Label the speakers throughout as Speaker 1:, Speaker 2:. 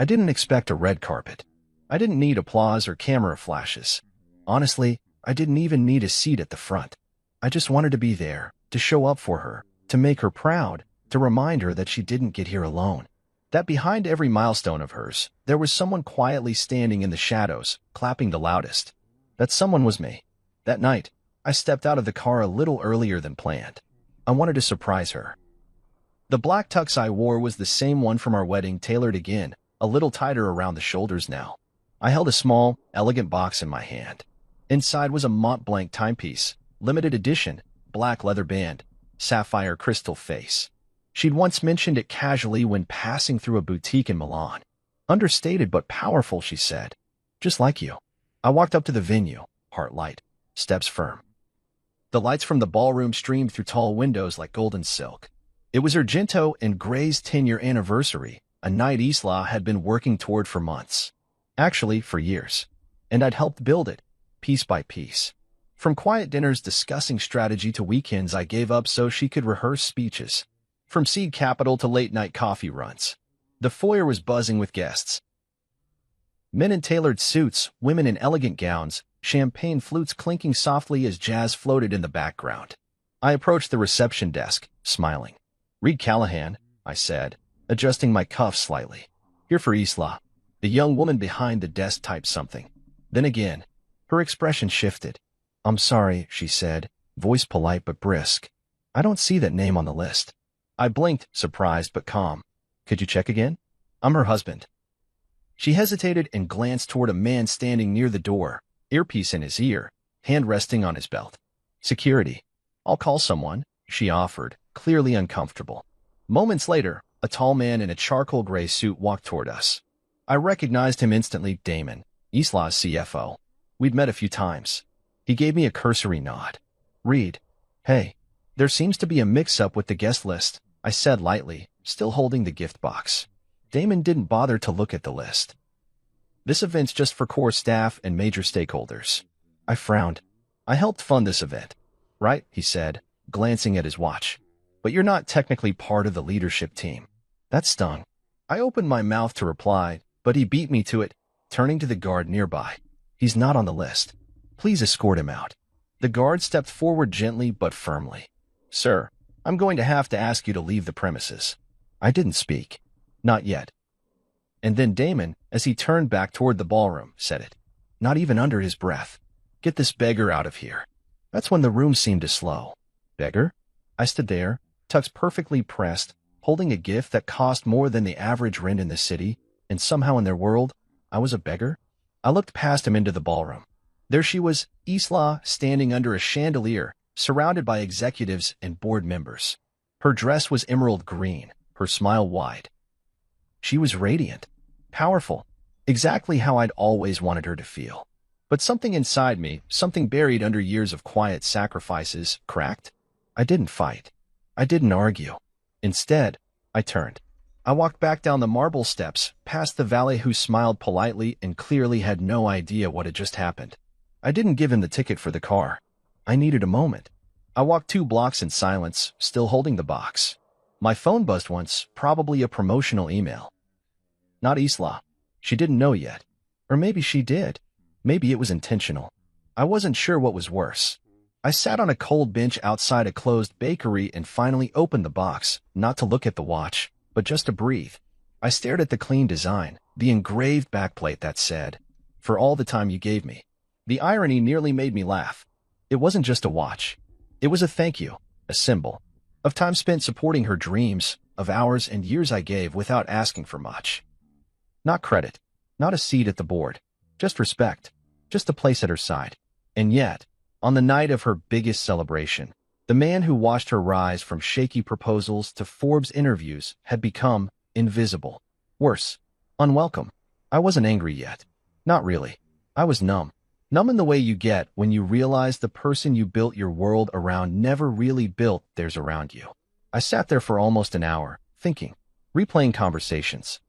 Speaker 1: I didn't expect a red carpet. I didn't need applause or camera flashes. Honestly, I didn't even need a seat at the front. I just wanted to be there, to show up for her, to make her proud, to remind her that she didn't get here alone. That behind every milestone of hers, there was someone quietly standing in the shadows, clapping the loudest. That someone was me. That night, I stepped out of the car a little earlier than planned. I wanted to surprise her. The black tux I wore was the same one from our wedding, tailored again, a little tighter around the shoulders now. I held a small, elegant box in my hand. Inside was a Mont Blanc timepiece, limited edition, black leather band, sapphire crystal face. She'd once mentioned it casually when passing through a boutique in Milan. Understated but powerful, she said. Just like you. I walked up to the venue, heart light, steps firm. The lights from the ballroom streamed through tall windows like golden silk. It was Argento and Gray's 10-year anniversary, a night Isla had been working toward for months. Actually, for years. And I'd helped build it, piece by piece. From quiet dinners discussing strategy to weekends I gave up so she could rehearse speeches. From seed capital to late-night coffee runs. The foyer was buzzing with guests. Men in tailored suits, women in elegant gowns, champagne flutes clinking softly as jazz floated in the background. I approached the reception desk, smiling. "Reed Callahan," I said, adjusting my cuffs slightly. "Here for Isla." The young woman behind the desk typed something. Then again, her expression shifted. "I'm sorry," she said, voice polite but brisk. "I don't see that name on the list." I blinked, surprised but calm. "Could you check again?" "I'm her husband." She hesitated and glanced toward a man standing near the door, earpiece in his ear, hand resting on his belt. "Security. I'll call someone," she offered, clearly uncomfortable. Moments later, a tall man in a charcoal gray suit walked toward us. I recognized him instantly. Damon, Isla's CFO. We'd met a few times. He gave me a cursory nod. "Reed. Hey. There seems to be a mix-up with the guest list," I said lightly, still holding the gift box. Damon didn't bother to look at the list. "This event's just for core staff and major stakeholders." I frowned. "I helped fund this event." "Right," he said, glancing at his watch. "But you're not technically part of the leadership team." That stung. I opened my mouth to reply, but he beat me to it, turning to the guard nearby. "He's not on the list. Please escort him out." The guard stepped forward gently but firmly. "Sir, I'm going to have to ask you to leave the premises." I didn't speak. Not yet. And then Damon, as he turned back toward the ballroom, said it. Not even under his breath. "Get this beggar out of here." That's when the room seemed to slow. Beggar? I stood there, tux perfectly pressed, holding a gift that cost more than the average rent in the city, and somehow in their world, I was a beggar? I looked past him into the ballroom. There she was, Isla, standing under a chandelier, surrounded by executives and board members. Her dress was emerald green, her smile wide. She was radiant, powerful, exactly how I'd always wanted her to feel. But something inside me, something buried under years of quiet sacrifices, cracked. I didn't fight. I didn't argue. Instead, I turned. I walked back down the marble steps, past the valet who smiled politely and clearly had no idea what had just happened. I didn't give him the ticket for the car. I needed a moment. I walked 2 blocks in silence, still holding the box. My phone buzzed once, probably a promotional email. Not Isla. She didn't know yet. Or maybe she did. Maybe it was intentional. I wasn't sure what was worse. I sat on a cold bench outside a closed bakery and finally opened the box, not to look at the watch, but just to breathe. I stared at the clean design, the engraved backplate that said, "For all the time you gave me." The irony nearly made me laugh. It wasn't just a watch. It was a thank you, a symbol, of time spent supporting her dreams, of hours and years I gave without asking for much. Not credit, not a seat at the board, just respect, just a place at her side. And yet, on the night of her biggest celebration, the man who watched her rise from shaky proposals to Forbes interviews had become invisible. Worse, unwelcome. I wasn't angry yet. Not really. I was numb. Numb in the way you get when you realize the person you built your world around never really built theirs around you. I sat there for almost an hour, thinking, replaying conversations.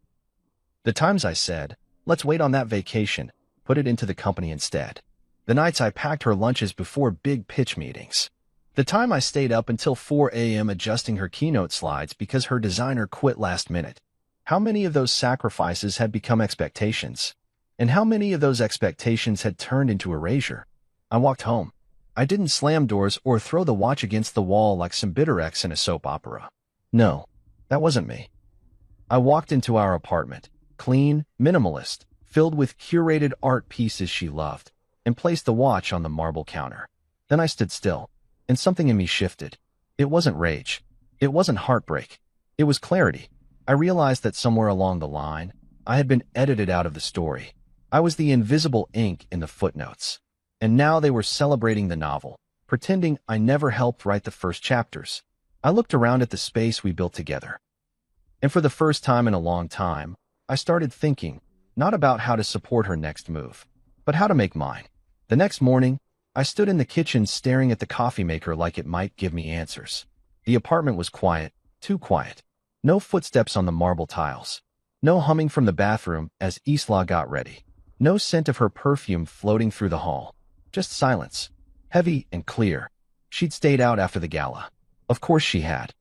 Speaker 1: The times I said, "Let's wait on that vacation," put it into the company instead. The nights I packed her lunches before big pitch meetings. The time I stayed up until 4 a.m. adjusting her keynote slides because her designer quit last minute. How many of those sacrifices had become expectations? And how many of those expectations had turned into erasure? I walked home. I didn't slam doors or throw the watch against the wall like some bitter ex in a soap opera. No, that wasn't me. I walked into our apartment, clean, minimalist, filled with curated art pieces she loved, and placed the watch on the marble counter. Then I stood still, and something in me shifted. It wasn't rage. It wasn't heartbreak. It was clarity. I realized that somewhere along the line, I had been edited out of the story. I was the invisible ink in the footnotes. And now they were celebrating the novel, pretending I never helped write the first chapters. I looked around at the space we built together. And for the first time in a long time, I started thinking, not about how to support her next move, but how to make mine. The next morning, I stood in the kitchen staring at the coffee maker like it might give me answers. The apartment was quiet, too quiet. No footsteps on the marble tiles. No humming from the bathroom as Isla got ready. No scent of her perfume floating through the hall. Just silence, heavy and clear. She'd stayed out after the gala. Of course she had.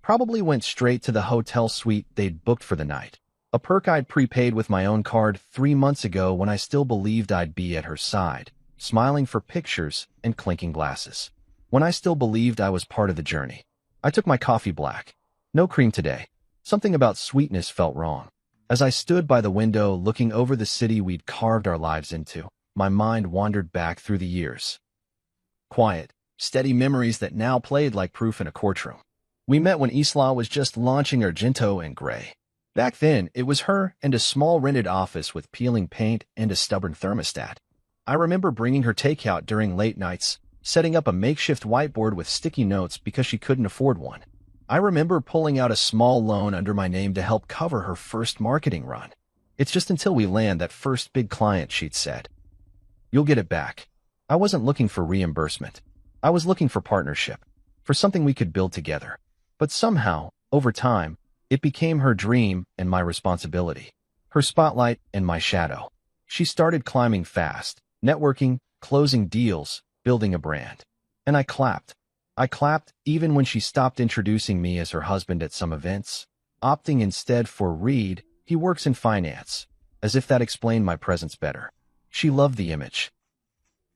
Speaker 1: Probably went straight to the hotel suite they'd booked for the night. A perk I'd prepaid with my own card 3 months ago when I still believed I'd be at her side, smiling for pictures and clinking glasses. When I still believed I was part of the journey. I took my coffee black. No cream today. Something about sweetness felt wrong. As I stood by the window looking over the city we'd carved our lives into, my mind wandered back through the years. Quiet, steady memories that now played like proof in a courtroom. We met when Isla was just launching Argento and Gray. Back then, it was her and a small rented office with peeling paint and a stubborn thermostat. I remember bringing her takeout during late nights, setting up a makeshift whiteboard with sticky notes because she couldn't afford one. I remember pulling out a small loan under my name to help cover her first marketing run. It's just until we land that first big client, she'd said. You'll get it back. I wasn't looking for reimbursement. I was looking for partnership, for something we could build together. But somehow, over time, it became her dream and my responsibility, her spotlight and my shadow. She started climbing fast, networking, closing deals, building a brand. And I clapped. I clapped even when she stopped introducing me as her husband at some events, opting instead for Reed, he works in finance, as if that explained my presence better. She loved the image.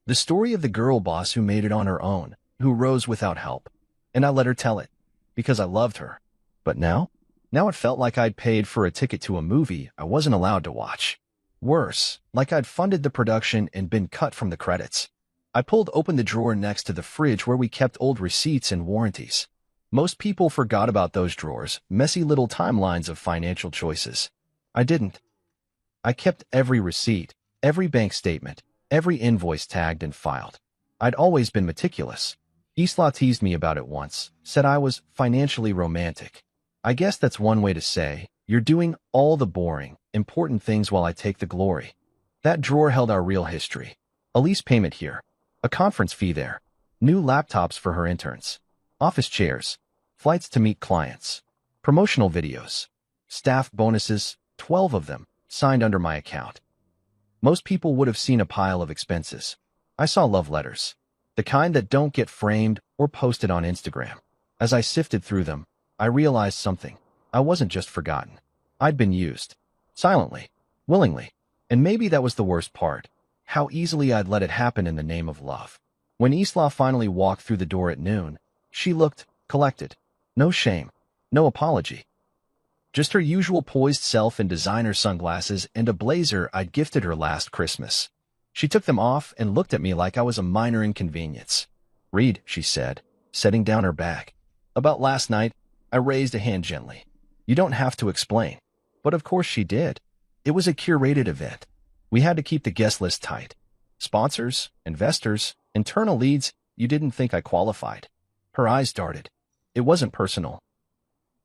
Speaker 1: The story of the girl boss who made it on her own, who rose without help. And I let her tell it, because I loved her. But now? Now it felt like I'd paid for a ticket to a movie I wasn't allowed to watch. Worse, like I'd funded the production and been cut from the credits. I pulled open the drawer next to the fridge where we kept old receipts and warranties. Most people forgot about those drawers, messy little timelines of financial choices. I didn't. I kept every receipt, every bank statement, every invoice tagged and filed. I'd always been meticulous. Isla teased me about it once, said I was financially romantic. I guess that's one way to say, you're doing all the boring, important things while I take the glory. That drawer held our real history. A lease payment here, a conference fee there, new laptops for her interns, office chairs, flights to meet clients, promotional videos, staff bonuses, 12 of them, signed under my account. Most people would have seen a pile of expenses. I saw love letters, the kind that don't get framed or posted on Instagram. As I sifted through them, I realized something. I wasn't just forgotten. I'd been used. Silently. Willingly. And maybe that was the worst part. How easily I'd let it happen in the name of love. When Isla finally walked through the door at noon, she looked collected. No shame. No apology. Just her usual poised self in designer sunglasses and a blazer I'd gifted her last Christmas. She took them off and looked at me like I was a minor inconvenience. Read, she said, setting down her bag. About last night, I raised a hand gently. You don't have to explain. But of course she did. It was a curated event. We had to keep the guest list tight. Sponsors, investors, internal leads, you didn't think I qualified. Her eyes darted. It wasn't personal.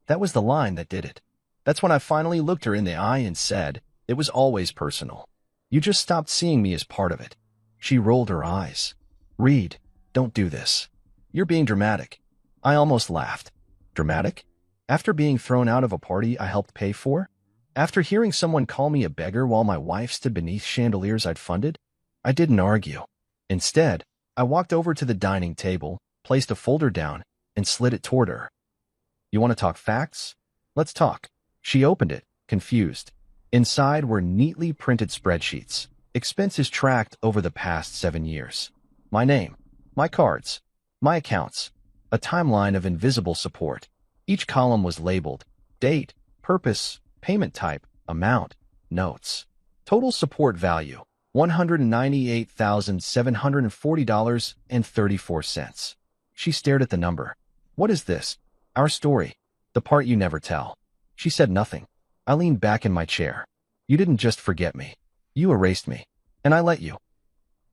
Speaker 1: That was the line that did it. That's when I finally looked her in the eye and said, it was always personal. You just stopped seeing me as part of it. She rolled her eyes. Reed, don't do this. You're being dramatic. I almost laughed. Dramatic? After being thrown out of a party I helped pay for? After hearing someone call me a beggar while my wife stood beneath chandeliers I'd funded? I didn't argue. Instead, I walked over to the dining table, placed a folder down, and slid it toward her. You want to talk facts? Let's talk. She opened it, confused. Inside were neatly printed spreadsheets, expenses tracked over the past 7 years. My name, my cards, my accounts, a timeline of invisible support. Each column was labeled: date, purpose, payment type, amount, notes. Total support value, $198,740.34. She stared at the number. What is this? Our story. The part you never tell. She said nothing. I leaned back in my chair. You didn't just forget me. You erased me. And I let you.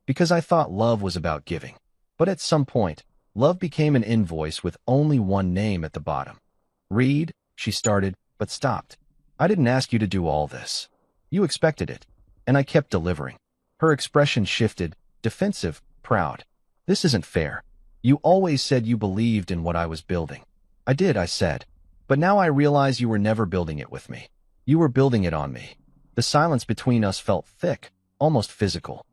Speaker 1: Because I thought love was about giving. But at some point, love became an invoice with only one name at the bottom. Read, she started, but stopped. I didn't ask you to do all this. You expected it. And I kept delivering. Her expression shifted, defensive, proud. This isn't fair. You always said you believed in what I was building. I did, I said. But now I realize you were never building it with me. You were building it on me. The silence between us felt thick, almost physical.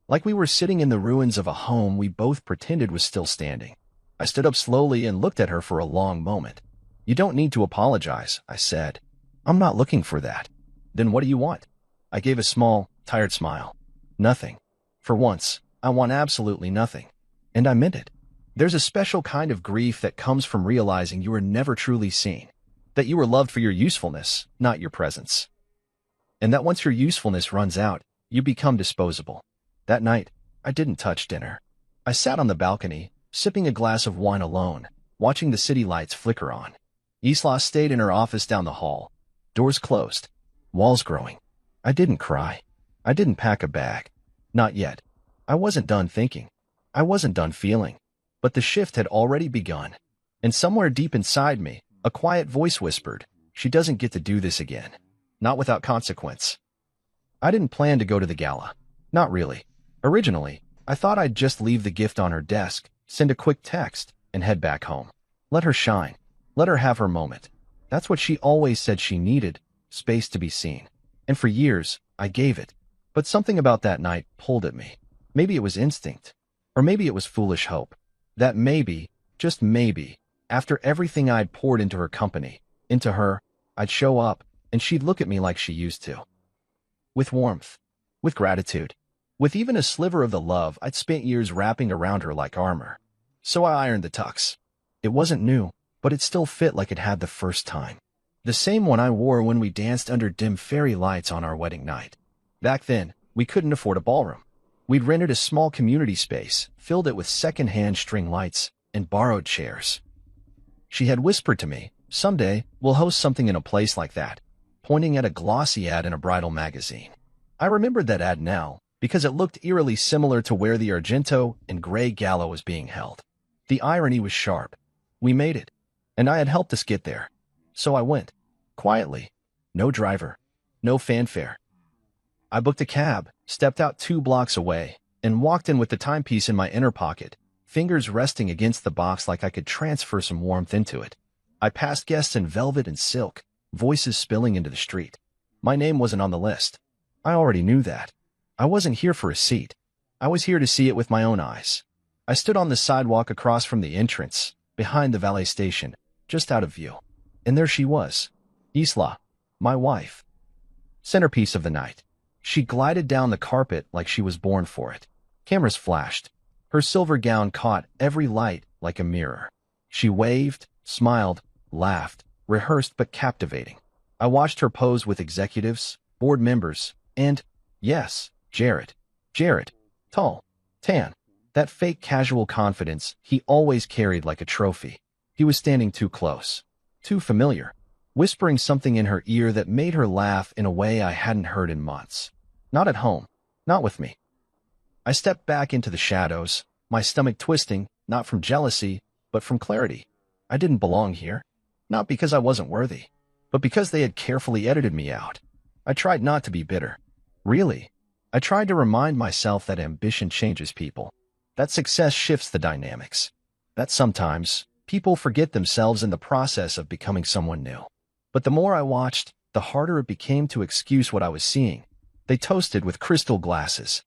Speaker 1: Like we were sitting in the ruins of a home we both pretended was still standing. I stood up slowly and looked at her for a long moment. You don't need to apologize, I said. I'm not looking for that. Then what do you want? I gave a small, tired smile. Nothing. For once, I want absolutely nothing. And I meant it. There's a special kind of grief that comes from realizing you were never truly seen. That you were loved for your usefulness, not your presence. And that once your usefulness runs out, you become disposable. That night, I didn't touch dinner. I sat on the balcony, sipping a glass of wine alone, watching the city lights flicker on. Isla stayed in her office down the hall. Doors closed. Walls growing. I didn't cry. I didn't pack a bag. Not yet. I wasn't done thinking. I wasn't done feeling. But the shift had already begun. And somewhere deep inside me, a quiet voice whispered, she doesn't get to do this again. Not without consequence. I didn't plan to go to the gala. Not really. Originally, I thought I'd just leave the gift on her desk, send a quick text, and head back home. Let her shine. Let her have her moment. That's what she always said she needed, space to be seen. And for years, I gave it. But something about that night pulled at me. Maybe it was instinct. Or maybe it was foolish hope. That maybe, just maybe, after everything I'd poured into her company, into her, I'd show up, and she'd look at me like she used to. With warmth. With gratitude. With even a sliver of the love I'd spent years wrapping around her like armor. So I ironed the tux. It wasn't new, but it still fit like it had the first time. The same one I wore when we danced under dim fairy lights on our wedding night. Back then, we couldn't afford a ballroom. We'd rented a small community space, filled it with second-hand string lights, and borrowed chairs. She had whispered to me, someday, we'll host something in a place like that, pointing at a glossy ad in a bridal magazine. I remembered that ad now, because it looked eerily similar to where the Argento and Gray Gala was being held. The irony was sharp. We made it, and I had helped us get there. So I went. Quietly. No driver. No fanfare. I booked a cab, stepped out 2 blocks away, and walked in with the timepiece in my inner pocket, fingers resting against the box like I could transfer some warmth into it. I passed guests in velvet and silk, voices spilling into the street. My name wasn't on the list. I already knew that. I wasn't here for a seat. I was here to see it with my own eyes. I stood on the sidewalk across from the entrance, behind the valet station, just out of view. And there she was. Isla, my wife. Centerpiece of the night. She glided down the carpet like she was born for it. Cameras flashed. Her silver gown caught every light like a mirror. She waved, smiled, laughed, rehearsed but captivating. I watched her pose with executives, board members, and, yes, Jared. Jared. Tall. Tan. That fake casual confidence he always carried like a trophy. He was standing too close. Too familiar. Whispering something in her ear that made her laugh in a way I hadn't heard in months. Not at home. Not with me. I stepped back into the shadows, my stomach twisting, not from jealousy, but from clarity. I didn't belong here. Not because I wasn't worthy, but because they had carefully edited me out. I tried not to be bitter. Really. I tried to remind myself that ambition changes people. That success shifts the dynamics. That sometimes, people forget themselves in the process of becoming someone new. But the more I watched, the harder it became to excuse what I was seeing. They toasted with crystal glasses.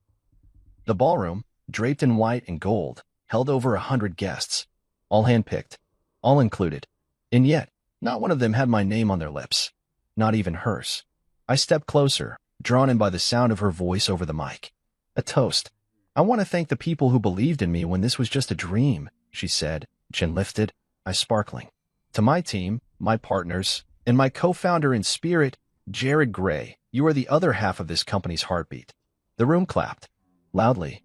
Speaker 1: The ballroom, draped in white and gold, held over 100 guests, all handpicked, all included. And yet, not one of them had my name on their lips. not even hers. I stepped closer, drawn in by the sound of her voice over the mic. A toast. I want to thank the people who believed in me when this was just a dream, she said, chin lifted, eyes sparkling. To my team, my partners, and my co-founder in spirit, Jared Gray, you are the other half of this company's heartbeat. The room clapped. Loudly.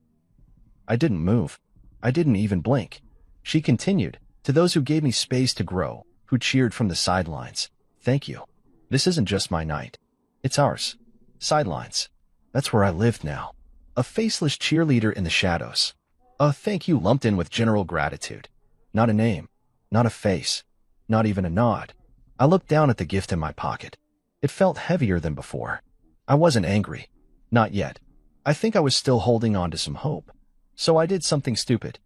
Speaker 1: I didn't move. I didn't even blink. She continued, to those who gave me space to grow, who cheered from the sidelines. Thank you. This isn't just my night. It's ours. Sidelines. That's where I live now. A faceless cheerleader in the shadows. A thank you lumped in with general gratitude. Not a name. Not a face. Not even a nod. I looked down at the gift in my pocket. It felt heavier than before. I wasn't angry. Not yet. I think I was still holding on to some hope. So I did something stupid.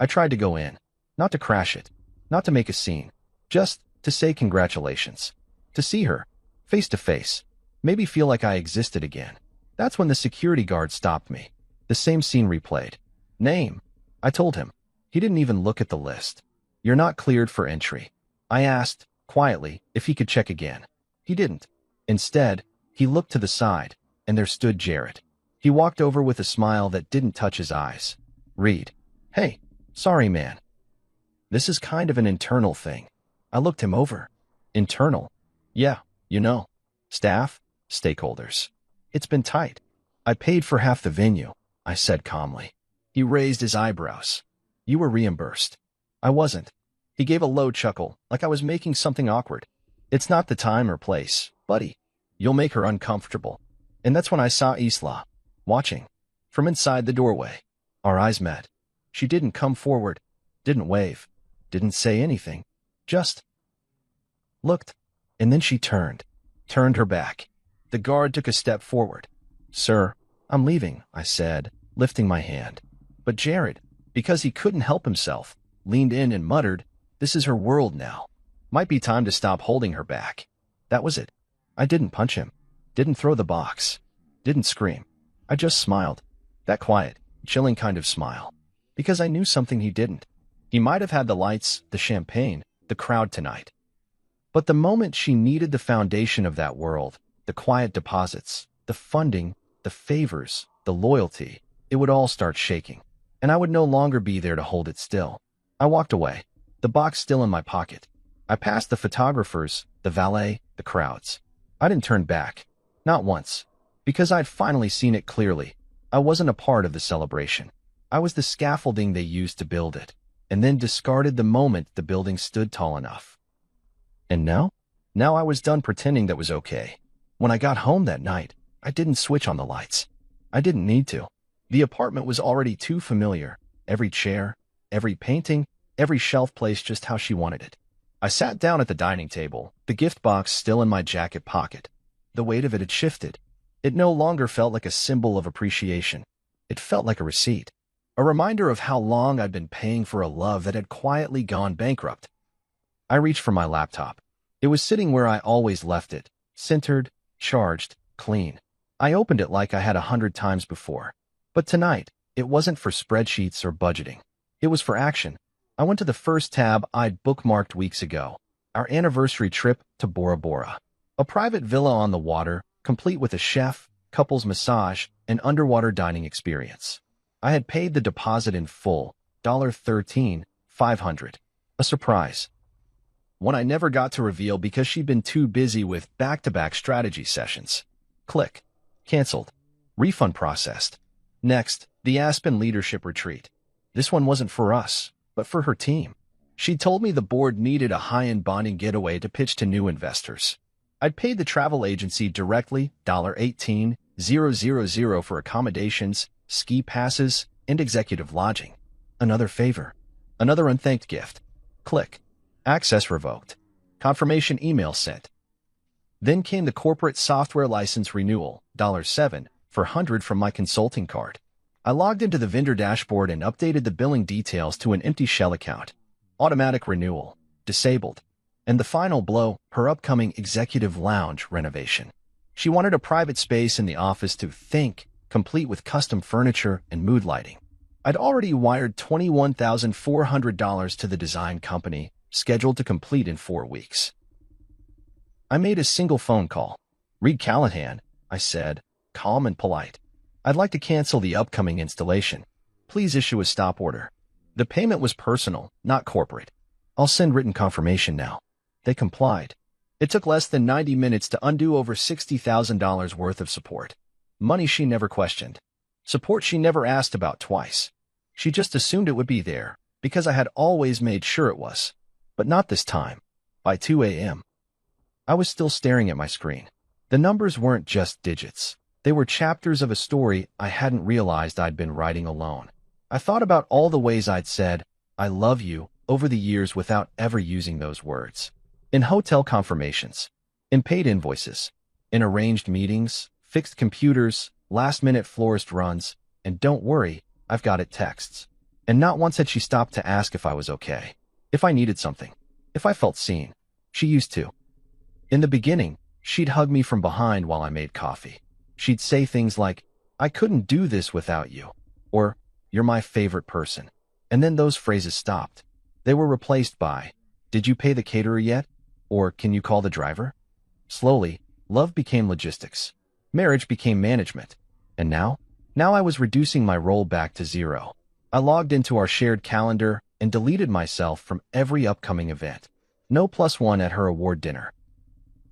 Speaker 1: I tried to go in. Not to crash it. Not to make a scene. Just to say congratulations. To see her. Face to face. Maybe feel like I existed again. That's when the security guard stopped me. The same scene replayed. Name. I told him. He didn't even look at the list. You're not cleared for entry. I asked, quietly, if he could check again. He didn't. Instead, he looked to the side, and there stood Jared. He walked over with a smile that didn't touch his eyes. Reed. Hey, sorry, man. This is kind of an internal thing. I looked him over. Internal? Yeah, you know. Staff? Stakeholders. It's been tight. I paid for half the venue, I said calmly. He raised his eyebrows. You were reimbursed. I wasn't. He gave a low chuckle, like I was making something awkward. It's not the time or place, buddy. You'll make her uncomfortable. And that's when I saw Isla, watching, from inside the doorway. Our eyes met. She didn't come forward, didn't wave, didn't say anything, just looked. And then she turned her back. The guard took a step forward. Sir, I'm leaving, I said, lifting my hand. But Jared, because he couldn't help himself, leaned in and muttered, this is her world now. Might be time to stop holding her back. That was it. I didn't punch him, didn't throw the box, didn't scream. I just smiled. That quiet, chilling kind of smile. Because I knew something he didn't. He might have had the lights, the champagne, the crowd tonight. But the moment she needed the foundation of that world, the quiet deposits, the funding, the favors, the loyalty, it would all start shaking. And I would no longer be there to hold it still. I walked away, the box still in my pocket. I passed the photographers, the valet, the crowds. I didn't turn back. Not once. Because I'd finally seen it clearly. I wasn't a part of the celebration. I was the scaffolding they used to build it, and then discarded the moment the building stood tall enough. And now? Now I was done pretending that was okay. When I got home that night, I didn't switch on the lights. I didn't need to. The apartment was already too familiar. Every chair, every painting, every shelf placed just how she wanted it. I sat down at the dining table, the gift box still in my jacket pocket. The weight of it had shifted. It no longer felt like a symbol of appreciation. It felt like a receipt. A reminder of how long I'd been paying for a love that had quietly gone bankrupt. I reached for my laptop. It was sitting where I always left it, centered, charged, clean. I opened it like I had 100 times before. But tonight, it wasn't for spreadsheets or budgeting. It was for action. I went to the first tab I'd bookmarked weeks ago, our anniversary trip to Bora Bora. A private villa on the water, complete with a chef, couples massage, and underwater dining experience. I had paid the deposit in full, $13,500. A surprise. One I never got to reveal because she'd been too busy with back-to-back strategy sessions. Click. Canceled. Refund processed. Next, the Aspen Leadership Retreat. This one wasn't for us, but for her team. She told me the board needed a high-end bonding getaway to pitch to new investors. I'd paid the travel agency directly $18,000 for accommodations, ski passes, and executive lodging. Another favor. Another unthanked gift. Click. Access revoked. Confirmation email sent. Then came the corporate software license renewal, $7 for 100 from my consulting card. I logged into the vendor dashboard and updated the billing details to an empty shell account. Automatic renewal. Disabled. And the final blow, her upcoming executive lounge renovation. She wanted a private space in the office to think, complete with custom furniture and mood lighting. I'd already wired $21,400 to the design company, scheduled to complete in 4 weeks. I made a single phone call. "Read Callahan," I said, calm and polite. "I'd like to cancel the upcoming installation. Please issue a stop order." The payment was personal, not corporate. "I'll send written confirmation now." They complied. It took less than 90 minutes to undo over $60,000 worth of support. Money she never questioned. Support she never asked about twice. She just assumed it would be there, because I had always made sure it was. But not this time. By 2 a.m. I was still staring at my screen. The numbers weren't just digits. They were chapters of a story I hadn't realized I'd been writing alone. I thought about all the ways I'd said, "I love you," over the years without ever using those words. In hotel confirmations, in paid invoices, in arranged meetings, fixed computers, last-minute florist runs, and "don't worry, I've got it" texts. And not once had she stopped to ask if I was okay, if I needed something, if I felt seen. She used to. In the beginning, she'd hug me from behind while I made coffee. She'd say things like, "I couldn't do this without you," or "You're my favorite person." And then those phrases stopped. They were replaced by, "Did you pay the caterer yet?" or "Can you call the driver?" Slowly, love became logistics. Marriage became management. And now I was reducing my role back to zero. I logged into our shared calendar and deleted myself from every upcoming event. No +1 at her award dinner.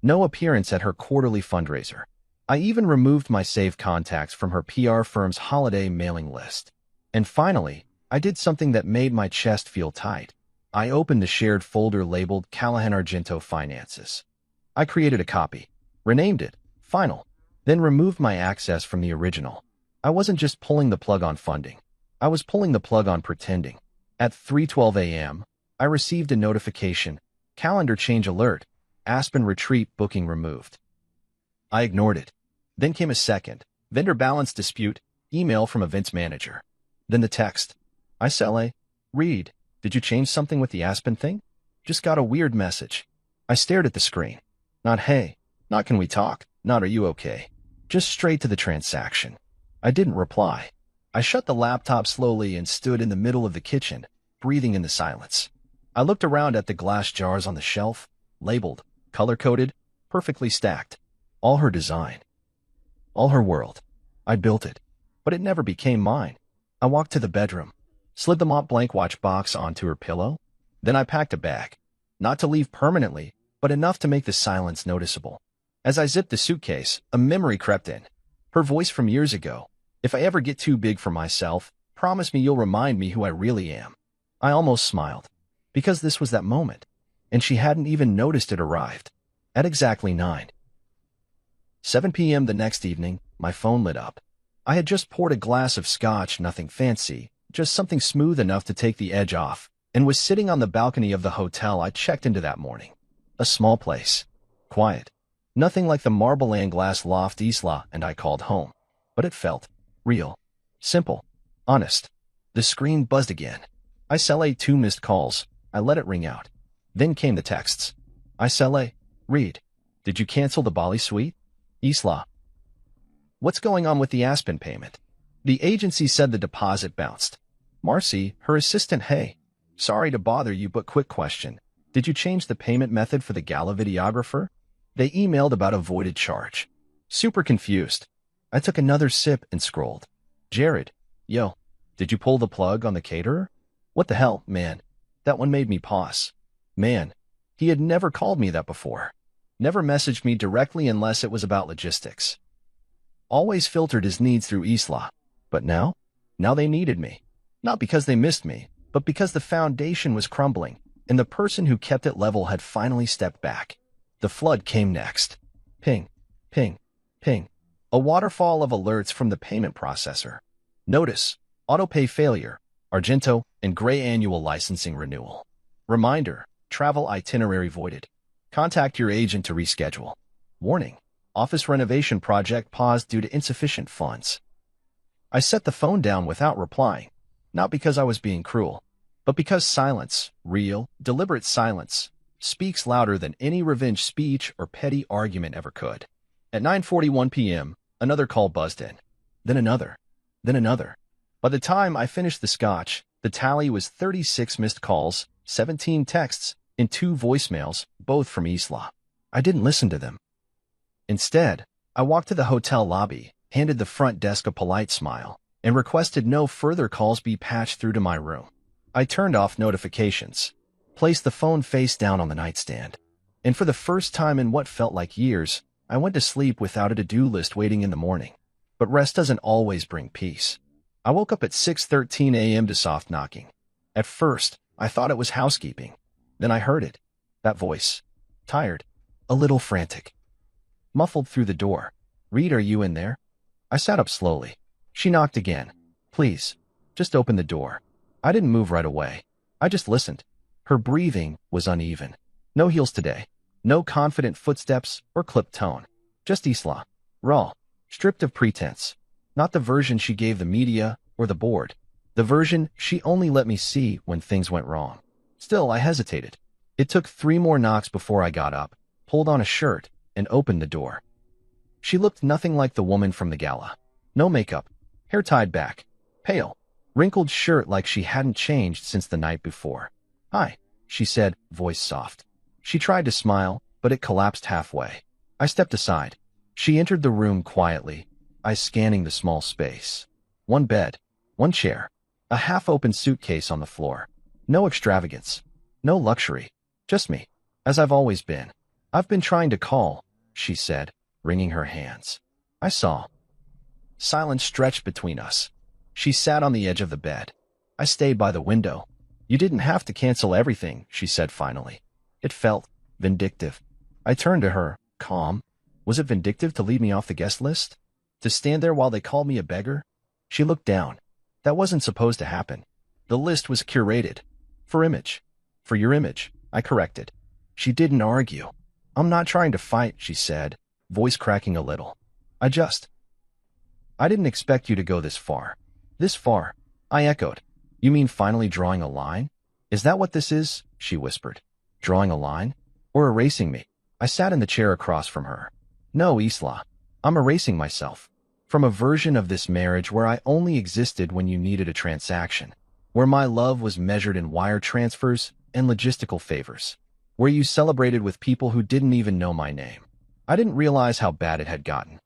Speaker 1: No appearance at her quarterly fundraiser. I even removed my saved contacts from her PR firm's holiday mailing list. And finally, I did something that made my chest feel tight. I opened the shared folder labeled Callahan Argento Finances. I created a copy, renamed it Final, then removed my access from the original. I wasn't just pulling the plug on funding. I was pulling the plug on pretending. At 3:12 a.m., I received a notification, "Calendar change alert, Aspen retreat booking removed." I ignored it. Then came a second, vendor balance dispute, email from events manager. Then the text, "ISLA, read, did you change something with the Aspen thing? Just got a weird message." I stared at the screen. Not "Hey," not "Can we talk," not "Are you okay?" Just straight to the transaction. I didn't reply. I shut the laptop slowly and stood in the middle of the kitchen, breathing in the silence. I looked around at the glass jars on the shelf, labeled, color-coded, perfectly stacked. All her design. All her world. I built it, but it never became mine. I walked to the bedroom, slid the Montblanc watch box onto her pillow. Then I packed a bag. Not to leave permanently, but enough to make the silence noticeable. As I zipped the suitcase, a memory crept in. Her voice from years ago. "If I ever get too big for myself, promise me you'll remind me who I really am." I almost smiled, because this was that moment, and she hadn't even noticed it arrived. At exactly 7 p.m. the next evening, my phone lit up. I had just poured a glass of scotch, nothing fancy, just something smooth enough to take the edge off, and was sitting on the balcony of the hotel I checked into that morning. A small place. Quiet. Nothing like the marble and glass loft Isla and I called home. But it felt real. Simple. Honest. The screen buzzed again. ISLA 2 missed calls. I let it ring out. Then came the texts. ISLA, read. Did you cancel the Bali suite? Isla. What's going on with the Aspen payment? The agency said the deposit bounced. Marcy, her assistant, hey. Sorry to bother you, but quick question. Did you change the payment method for the gala videographer? They emailed about a voided charge. Super confused. I took another sip and scrolled. Jared, yo, did you pull the plug on the caterer? What the hell, man? That one made me pause. Man, he had never called me that before. Never messaged me directly unless it was about logistics. Always filtered his needs through Isla. But now? Now they needed me. Not because they missed me, but because the foundation was crumbling, and the person who kept it level had finally stepped back. The flood came next. Ping, ping, ping. A waterfall of alerts from the payment processor. Notice, autopay failure, Argento and Gray annual licensing renewal. Reminder, travel itinerary voided. Contact your agent to reschedule. Warning, office renovation project paused due to insufficient funds. I set the phone down without replying, not because I was being cruel, but because silence, real, deliberate silence, speaks louder than any revenge speech or petty argument ever could. At 9:41 p.m., another call buzzed in. Then another. Then another. By the time I finished the scotch, the tally was 36 missed calls, 17 texts, and 2 voicemails, both from Isla. I didn't listen to them. Instead, I walked to the hotel lobby, handed the front desk a polite smile, and requested no further calls be patched through to my room. I turned off notifications, placed the phone face down on the nightstand, and for the first time in what felt like years, I went to sleep without a to-do list waiting in the morning. But rest doesn't always bring peace. I woke up at 6:13 a.m. to soft knocking. At first, I thought it was housekeeping. Then I heard it. That voice. Tired. A little frantic. Muffled through the door. "Reed, are you in there?" I sat up slowly. She knocked again. "Please, just open the door." I didn't move right away. I just listened. Her breathing was uneven. No heels today. No confident footsteps or clipped tone. Just Isla. Raw. Stripped of pretense. Not the version she gave the media or the board. The version she only let me see when things went wrong. Still, I hesitated. It took 3 more knocks before I got up, pulled on a shirt, and opened the door. She looked nothing like the woman from the gala. No makeup. Hair tied back. Pale. Wrinkled shirt like she hadn't changed since the night before. "Hi," she said, voice soft. She tried to smile, but it collapsed halfway. I stepped aside. She entered the room quietly, eyes scanning the small space. One bed, one chair, a half-open suitcase on the floor. No extravagance, no luxury, just me, as I've always been. "I've been trying to call," she said, wringing her hands. I saw. Silence stretched between us. She sat on the edge of the bed. I stayed by the window. "You didn't have to cancel everything," she said finally. It felt vindictive. I turned to her, calm. Was it vindictive to leave me off the guest list? To stand there while they called me a beggar? She looked down. "That wasn't supposed to happen. The list was curated. For image. For your image," I corrected. She didn't argue. "I'm not trying to fight," she said, voice cracking a little. I didn't expect you to go this far." "This far?" I echoed. "You mean finally drawing a line? Is that what this is?" she whispered. "Drawing a line? Or erasing me?" I sat in the chair across from her. "No, Isla. I'm erasing myself. From a version of this marriage where I only existed when you needed a transaction. Where my love was measured in wire transfers and logistical favors. Where you celebrated with people who didn't even know my name." I didn't realize how bad it had gotten.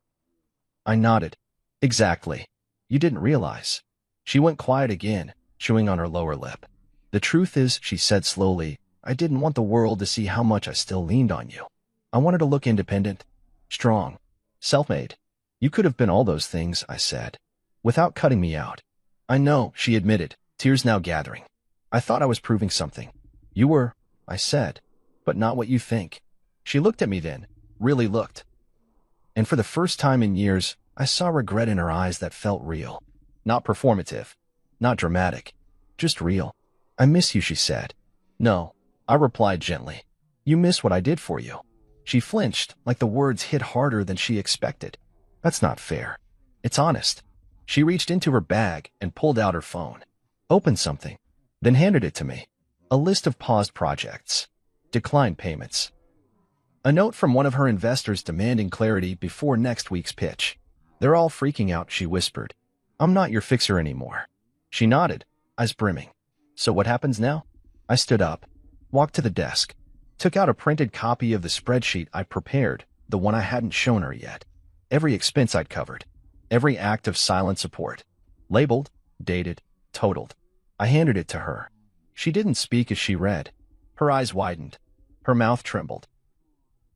Speaker 1: I nodded. "Exactly. You didn't realize." She went quiet again, chewing on her lower lip. "The truth is," she said slowly, "I didn't want the world to see how much I still leaned on you. I wanted to look independent, strong, self-made. You could have been all those things," I said, without cutting me out. "I know," she admitted, tears now gathering. "I thought I was proving something." "You were," I said, "but not what you think." She looked at me then, really looked. And for the first time in years, I saw regret in her eyes that felt real. Not performative, not dramatic, just real. "I miss you," she said. "No," I replied gently. "You miss what I did for you." She flinched, like the words hit harder than she expected. "That's not fair. It's honest." She reached into her bag and pulled out her phone. Opened something, then handed it to me. A list of paused projects. Declined payments. A note from one of her investors demanding clarity before next week's pitch. "They're all freaking out," she whispered. "I'm not your fixer anymore." She nodded, eyes brimming. "So what happens now?" I stood up, walked to the desk, took out a printed copy of the spreadsheet I prepared, the one I hadn't shown her yet. Every expense I'd covered, every act of silent support. Labeled, dated, totaled. I handed it to her. She didn't speak as she read. Her eyes widened. Her mouth trembled.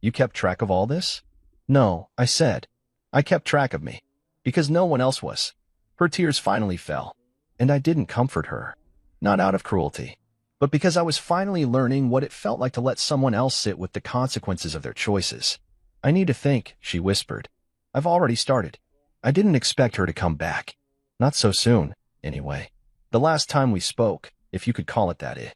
Speaker 1: "You kept track of all this?" "No," I said. "I kept track of me. Because no one else was." Her tears finally fell. And I didn't comfort her. Not out of cruelty. But because I was finally learning what it felt like to let someone else sit with the consequences of their choices. "I need to think," she whispered. "I've already started." I didn't expect her to come back. Not so soon, anyway. The last time we spoke, if you could call it that, it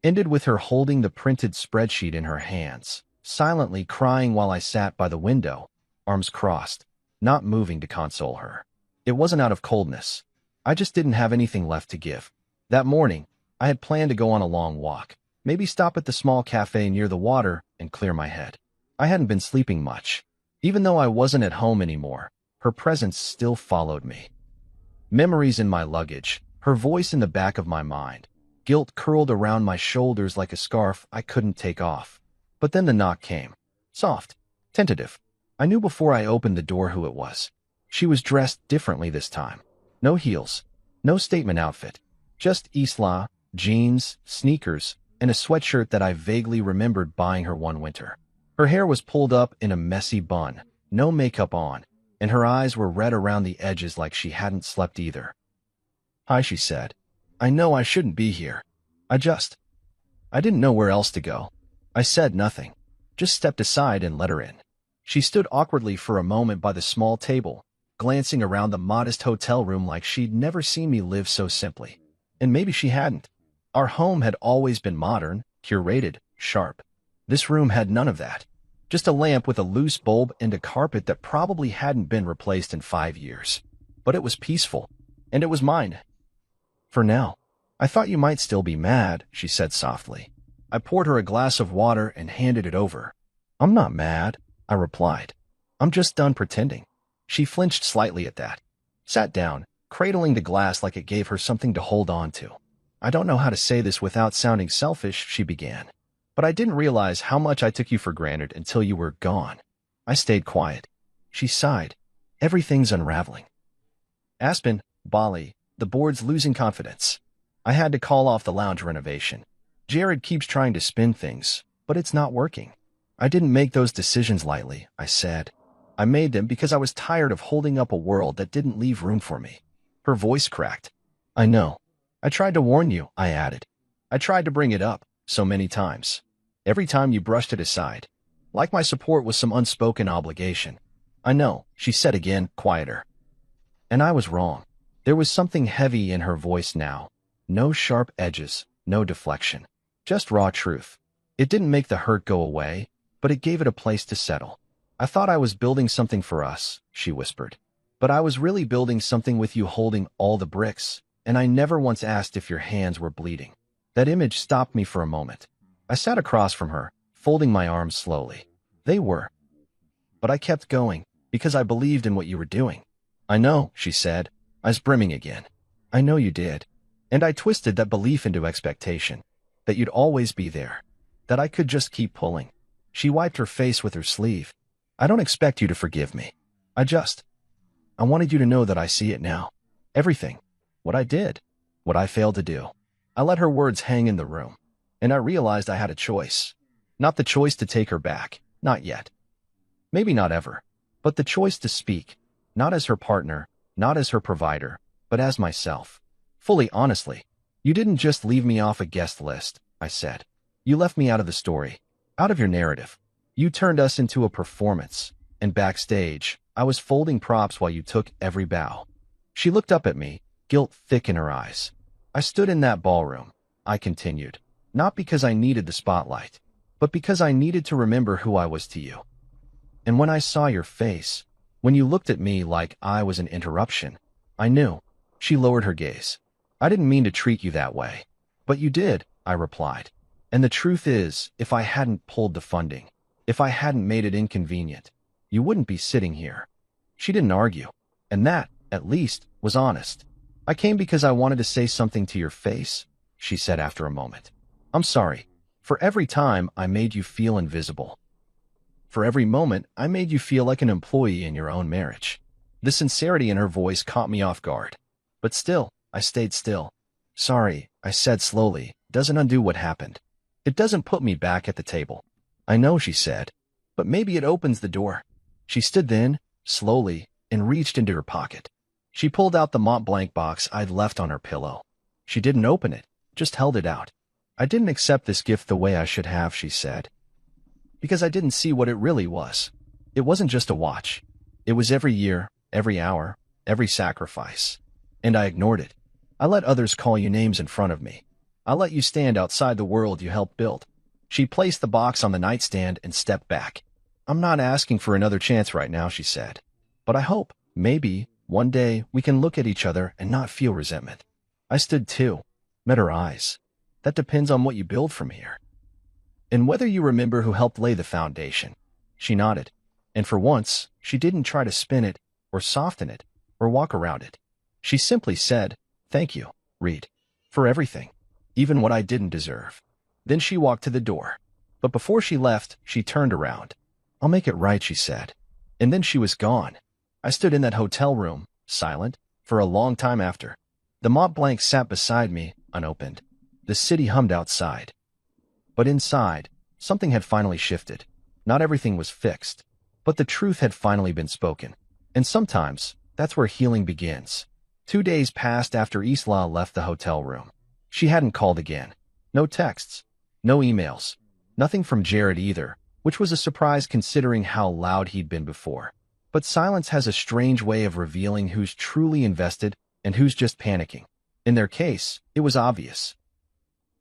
Speaker 1: ended with her holding the printed spreadsheet in her hands, silently crying while I sat by the window, arms crossed, not moving to console her. It wasn't out of coldness. I just didn't have anything left to give. That morning, I had planned to go on a long walk, maybe stop at the small cafe near the water and clear my head. I hadn't been sleeping much. Even though I wasn't at home anymore, her presence still followed me. Memories in my luggage, her voice in the back of my mind, guilt curled around my shoulders like a scarf I couldn't take off. But then the knock came. Soft. Tentative. I knew before I opened the door who it was. She was dressed differently this time. No heels. No statement outfit. Just Isla, jeans, sneakers, and a sweatshirt that I vaguely remembered buying her one winter. Her hair was pulled up in a messy bun, no makeup on, and her eyes were red around the edges like she hadn't slept either. "Hi," she said. "I know I shouldn't be here. I didn't know where else to go." I said nothing, just stepped aside and let her in. She stood awkwardly for a moment by the small table, glancing around the modest hotel room like she'd never seen me live so simply. And maybe she hadn't. Our home had always been modern, curated, sharp. This room had none of that. Just a lamp with a loose bulb and a carpet that probably hadn't been replaced in 5 years. But it was peaceful, and it was mine. "For now. I thought you might still be mad," she said softly. I poured her a glass of water and handed it over. "I'm not mad," I replied. "I'm just done pretending." She flinched slightly at that, sat down, cradling the glass like it gave her something to hold on to. "I don't know how to say this without sounding selfish," she began, "but I didn't realize how much I took you for granted until you were gone." I stayed quiet. She sighed. "Everything's unraveling. Aspen, Bali, the board's losing confidence. I had to call off the lounge renovation. Jared keeps trying to spin things, but it's not working." "I didn't make those decisions lightly," I said. "I made them because I was tired of holding up a world that didn't leave room for me." Her voice cracked. "I know. I tried to warn you," I added. "I tried to bring it up so many times. Every time you brushed it aside, like my support was some unspoken obligation." "I know," she said again, quieter. And I was wrong. There was something heavy in her voice now. No sharp edges, no deflection. Just raw truth. It didn't make the hurt go away, but it gave it a place to settle. "I thought I was building something for us," she whispered. "But I was really building something with you holding all the bricks, and I never once asked if your hands were bleeding." That image stopped me for a moment. I sat across from her, folding my arms slowly. They were. But I kept going, because I believed in what you were doing. "I know," she said, eyes brimming again. "I know you did." And I twisted that belief into expectation. That you'd always be there. That I could just keep pulling. She wiped her face with her sleeve. "I don't expect you to forgive me. I wanted you to know that I see it now. Everything. What I did. What I failed to do." I let her words hang in the room. And I realized I had a choice. Not the choice to take her back. Not yet. Maybe not ever. But the choice to speak. Not as her partner, not as her provider, but as myself. Fully honestly. "You didn't just leave me off a guest list," I said. "You left me out of the story. Out of your narrative. You turned us into a performance. And backstage, I was folding props while you took every bow." She looked up at me, guilt thick in her eyes. "I stood in that ballroom," I continued, "not because I needed the spotlight, but because I needed to remember who I was to you. And when I saw your face, when you looked at me like I was an interruption, I knew." She lowered her gaze. "I didn't mean to treat you that way." "But you did," I replied. "And the truth is, if I hadn't pulled the funding, if I hadn't made it inconvenient, you wouldn't be sitting here." She didn't argue. And that, at least, was honest. "I came because I wanted to say something to your face," she said after a moment. "I'm sorry. For every time I made you feel invisible. For every moment I made you feel like an employee in your own marriage." The sincerity in her voice caught me off guard. But still, I stayed still. "Sorry," I said slowly, "doesn't undo what happened. It doesn't put me back at the table." "I know," she said, "but maybe it opens the door." She stood then, slowly, and reached into her pocket. She pulled out the Mont Blanc box I'd left on her pillow. She didn't open it, just held it out. "I didn't accept this gift the way I should have," she said, "because I didn't see what it really was. It wasn't just a watch. It was every year, every hour, every sacrifice. And I ignored it. I let others call you names in front of me. I let you stand outside the world you helped build." She placed the box on the nightstand and stepped back. "I'm not asking for another chance right now," she said. "But I hope, maybe, one day we can look at each other and not feel resentment." I stood too, met her eyes. "That depends on what you build from here. And whether you remember who helped lay the foundation." She nodded. And for once, she didn't try to spin it, or soften it, or walk around it. She simply said, "Thank you, Reed, for everything, even what I didn't deserve." Then she walked to the door. But before she left, she turned around. I'll make it right, she said. And then she was gone. I stood in that hotel room, silent, for a long time after. The Mont Blanc sat beside me, unopened. The city hummed outside. But inside, something had finally shifted. Not everything was fixed, but the truth had finally been spoken. And sometimes, that's where healing begins. 2 days passed after Isla left the hotel room. She hadn't called again. No texts. No emails. Nothing from Jared either, which was a surprise considering how loud he'd been before. But silence has a strange way of revealing who's truly invested and who's just panicking. In their case, it was obvious.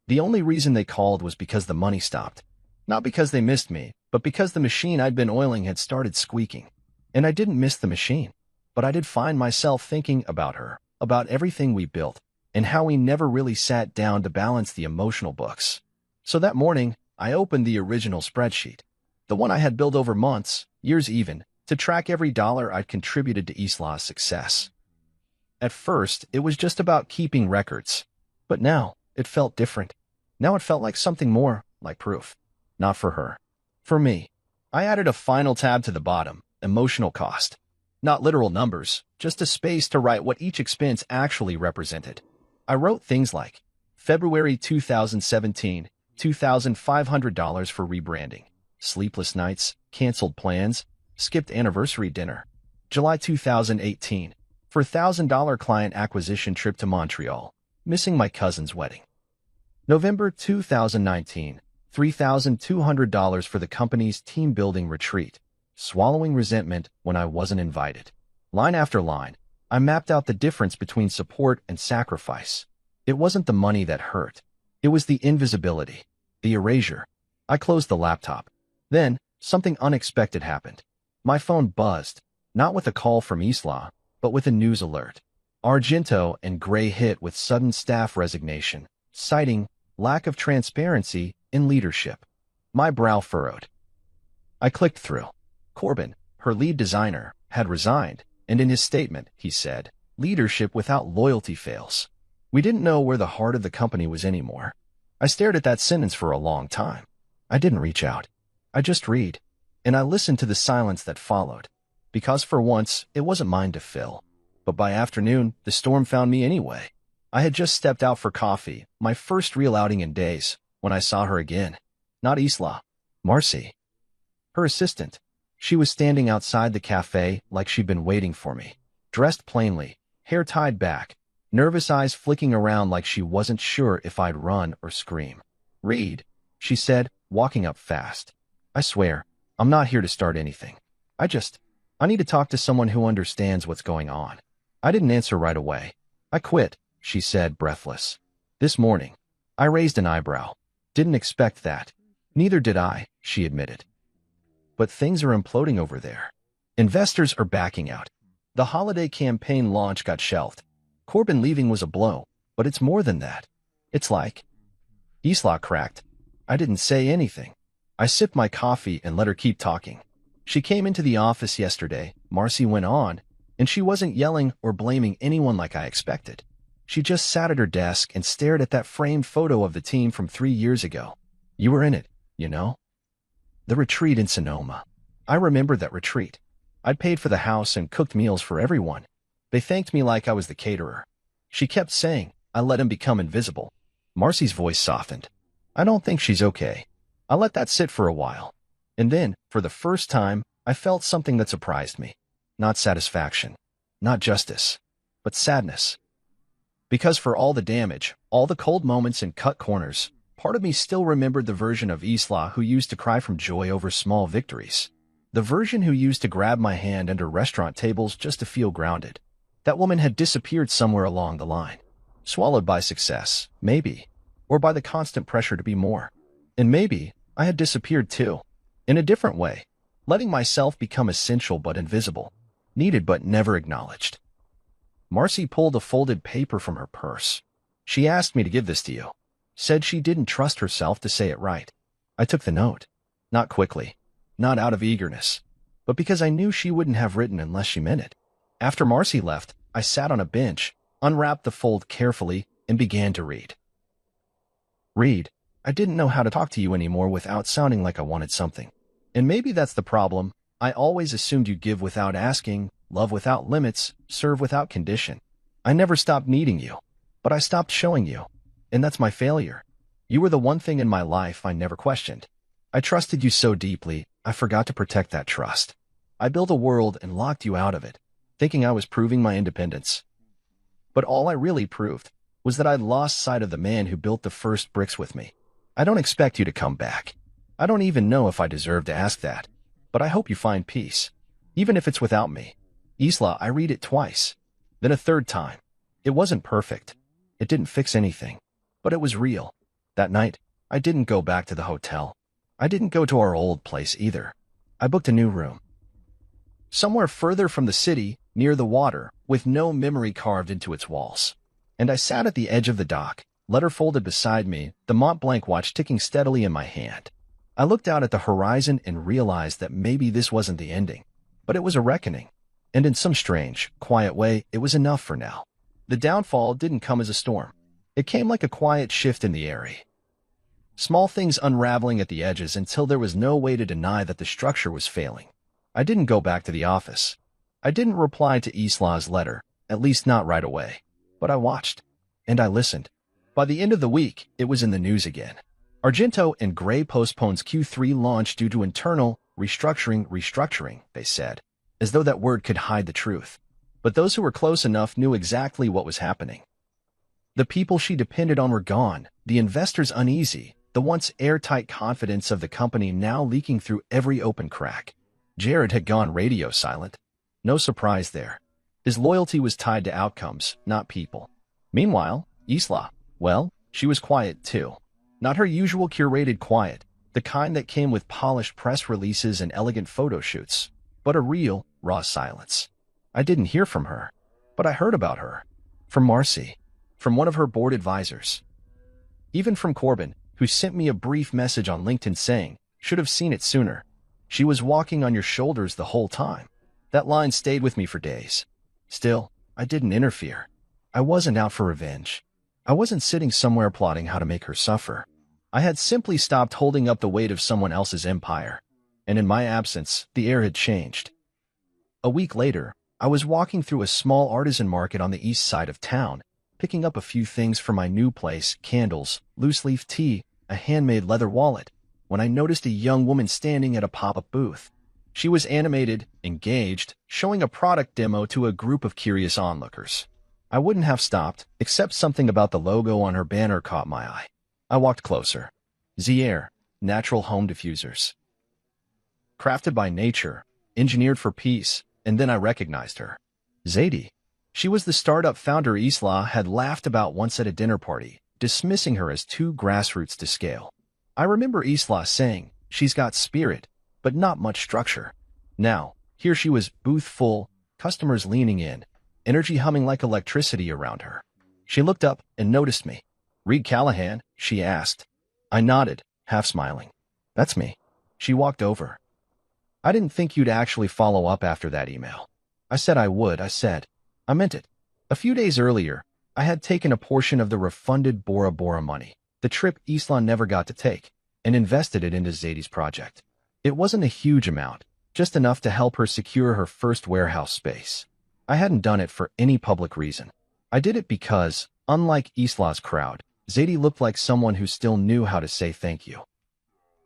Speaker 1: The only reason they called was because the money stopped. Not because they missed me, but because the machine I'd been oiling had started squeaking. And I didn't miss the machine, but I did find myself thinking about her, about everything we built, and how we never really sat down to balance the emotional books. So that morning, I opened the original spreadsheet, the one I had built over months, years even, to track every dollar I'd contributed to Isla's success. At first, it was just about keeping records, but now it felt different. Now it felt like something more, like proof. Not for her. For me. I added a final tab to the bottom, emotional cost. Not literal numbers, just a space to write what each expense actually represented. I wrote things like, February 2017, $2,500 for rebranding, sleepless nights, canceled plans, skipped anniversary dinner. July 2018, for $1,000 client acquisition trip to Montreal, missing my cousin's wedding. November 2019, $3,200 for the company's team-building retreat, swallowing resentment when I wasn't invited. Line after line, I mapped out the difference between support and sacrifice. It wasn't the money that hurt. It was the invisibility, the erasure. I closed the laptop. Then, something unexpected happened. My phone buzzed, not with a call from Isla, but with a news alert. Argento and Gray hit with sudden staff resignation, citing lack of transparency in leadership. My brow furrowed. I clicked through. Corbin, her lead designer, had resigned, and in his statement, he said, leadership without loyalty fails. We didn't know where the heart of the company was anymore. I stared at that sentence for a long time. I didn't reach out. I just read. And I listened to the silence that followed. Because for once, it wasn't mine to fill. But by afternoon, the storm found me anyway. I had just stepped out for coffee, my first real outing in days, when I saw her again. Not Isla. Marcy. Her assistant. She was standing outside the cafe like she'd been waiting for me. Dressed plainly, hair tied back, nervous eyes flicking around like she wasn't sure if I'd run or scream. Reed, she said, walking up fast. I swear, I'm not here to start anything. I need to talk to someone who understands what's going on. I didn't answer right away. I quit, she said, breathless. This morning. I raised an eyebrow. Didn't expect that. Neither did I, she admitted. But things are imploding over there. Investors are backing out. The holiday campaign launch got shelved. Corbin leaving was a blow, but it's more than that. It's like... Isla cracked. I didn't say anything. I sipped my coffee and let her keep talking. She came into the office yesterday, Marcy went on, and she wasn't yelling or blaming anyone like I expected. She just sat at her desk and stared at that framed photo of the team from 3 years ago. You were in it, you know? The retreat in Sonoma. I remembered that retreat. I'd paid for the house and cooked meals for everyone. They thanked me like I was the caterer. She kept saying, I let him become invisible. Marcy's voice softened. I don't think she's okay. I let that sit for a while. And then, for the first time, I felt something that surprised me. Not satisfaction. Not justice. But sadness. Because for all the damage, all the cold moments and cut corners, part of me still remembered the version of Isla who used to cry from joy over small victories. The version who used to grab my hand under restaurant tables just to feel grounded. That woman had disappeared somewhere along the line. Swallowed by success, maybe. Or by the constant pressure to be more. And maybe I had disappeared too. In a different way. Letting myself become essential but invisible. Needed but never acknowledged. Marcy pulled a folded paper from her purse. She asked me to give this to you. Said she didn't trust herself to say it right. I took the note. Not quickly. Not out of eagerness. But because I knew she wouldn't have written unless she meant it. After Marcy left, I sat on a bench, unwrapped the fold carefully, and began to read. Read, I didn't know how to talk to you anymore without sounding like I wanted something. And maybe that's the problem. I always assumed you'd give without asking, love without limits, serve without condition. I never stopped needing you, but I stopped showing you. And that's my failure. You were the one thing in my life I never questioned. I trusted you so deeply, I forgot to protect that trust. I built a world and locked you out of it, thinking I was proving my independence. But all I really proved was that I'd lost sight of the man who built the first bricks with me. I don't expect you to come back. I don't even know if I deserve to ask that, but I hope you find peace, even if it's without me. Isla, I read it twice, then a third time. It wasn't perfect. It didn't fix anything, but it was real. That night, I didn't go back to the hotel. I didn't go to our old place either. I booked a new room. Somewhere further from the city, near the water, with no memory carved into its walls. And I sat at the edge of the dock, letter folded beside me, the Mont Blanc watch ticking steadily in my hand. I looked out at the horizon and realized that maybe this wasn't the ending, but it was a reckoning. And in some strange, quiet way, it was enough for now. The downfall didn't come as a storm. It came like a quiet shift in the air. Small things unraveling at the edges until there was no way to deny that the structure was failing. I didn't go back to the office. I didn't reply to Isla's letter, at least not right away. But I watched, and I listened. By the end of the week, it was in the news again. Argento and Gray postpones Q3 launch due to internal restructuring, they said, as though that word could hide the truth. But those who were close enough knew exactly what was happening. The people she depended on were gone, the investors uneasy, the once airtight confidence of the company now leaking through every open crack. Jared had gone radio silent. No surprise there. His loyalty was tied to outcomes, not people. Meanwhile, Isla, well, she was quiet too. Not her usual curated quiet, the kind that came with polished press releases and elegant photo shoots, but a real, raw silence. I didn't hear from her, but I heard about her. From Marcy. From one of her board advisors. Even from Corbin, who sent me a brief message on LinkedIn saying, "Should have seen it sooner. She was walking on your shoulders the whole time." That line stayed with me for days. Still, I didn't interfere. I wasn't out for revenge. I wasn't sitting somewhere plotting how to make her suffer. I had simply stopped holding up the weight of someone else's empire. And in my absence, the air had changed. A week later, I was walking through a small artisan market on the east side of town, picking up a few things for my new place, candles, loose-leaf tea, a handmade leather wallet, when I noticed a young woman standing at a pop-up booth. She was animated, engaged, showing a product demo to a group of curious onlookers. I wouldn't have stopped, except something about the logo on her banner caught my eye. I walked closer. Zier, natural home diffusers. Crafted by nature, engineered for peace, and then I recognized her. Zadie. She was the startup founder Isla had laughed about once at a dinner party, dismissing her as too grassroots to scale. I remember Isla saying, "She's got spirit, but not much structure." Now, here she was, booth full, customers leaning in, energy humming like electricity around her. She looked up and noticed me. "Reed Callahan?" she asked. I nodded, half smiling. "That's me." She walked over. "I didn't think you'd actually follow up after that email." I said I would, I meant it. A few days earlier, I had taken a portion of the refunded Bora Bora money, the trip Isla never got to take, and invested it into Zadie's project. It wasn't a huge amount, just enough to help her secure her first warehouse space. I hadn't done it for any public reason. I did it because, unlike Isla's crowd, Zadie looked like someone who still knew how to say thank you.